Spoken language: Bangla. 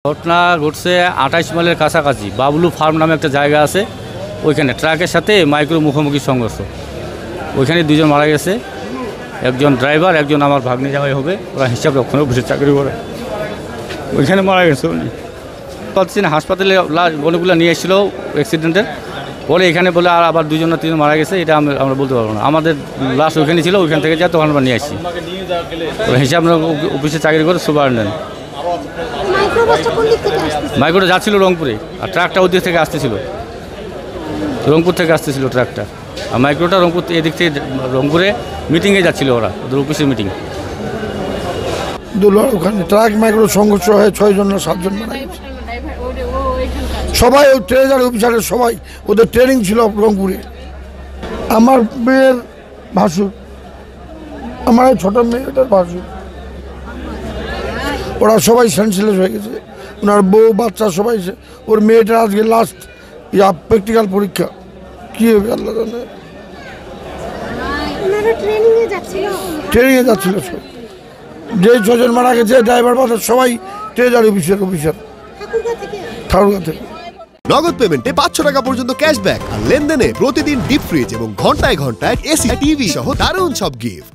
ঘটনা ঘটছে 28 মাইলের কাছাকাছি বাবলু ফার্ম নামে একটা জায়গা আছে। ওইখানে ট্রাকের সাথে মাইক্রো মুখোমুখি সংঘর্ষ। ওইখানে দুজন মারা গেছে, একজন ড্রাইভার, একজন আমার ভাগ্নি জামাই হবে। ওরা হিসাব রক্ষণে বসে চাকরি করে, ওইখানে মারা গেছে উনি। পাচ্ছি না, হাসপাতালে অনেকগুলো নিয়ে এসেছিল অ্যাক্সিডেন্টের পরে। এখানে বলে আর আবার দুজন না তিনজন মারা গেছে, এটা আমরা বলতে পারবো না। আমাদের লাস্ট ওইখানে ছিল, ওইখান থেকে যা তখন আমরা নিয়ে আসি। হিসাব অফিসে চাকরি করে সুপারিনটেন্ডেন্ট। মাইক্রোটা যাচ্ছিল রংপুরে, আর ট্রাকটা ওদিক থেকে আসতেছিল, রংপুর থেকে আসতেছিল ট্রাকটা। আর মাইক্রোটা রংপুর এদিক থেকে রংপুরে মিটিংয়ে যাচ্ছিল, ওরা ওদের অফিসের মিটিং। ওখানে ট্রাক মাইক্রো সংঘর্ষ হয়ে 6 জন না 7 জন মারা গেছে। সবাই ওই ট্রেজার অফিসারের সবাই, ওদের ট্রেনিং ছিল রংপুরে। আমার মেয়ের ভাসুর, আমার ছোট মেয়েটার ভাসুর, ওরা সবাই সেন্সলেস হয়ে গেছে। ওনার বউ বাচ্চা সবাই। ওর মেয়েটা আজকে লাস্ট প্র্যাকটিক্যাল পরীক্ষা, কী হবে আল্লাহ জানে। ট্রেনিংয়ে যাচ্ছিল সব। যে 6 জন মারা গেছে ড্রাইভার বাচ্চা সবাই ট্রেজার অফিসার ঠাকুরগা থেকে। নগদ পেমেন্টে 500 টাকা পর্যন্ত ক্যাশব্যাক আর লেনদেনে প্রতিদিন ডিপ ফ্রিজ এবং ঘন্টায় ঘন্টায় এসি টিভি সহ দারুণ সব গিফট।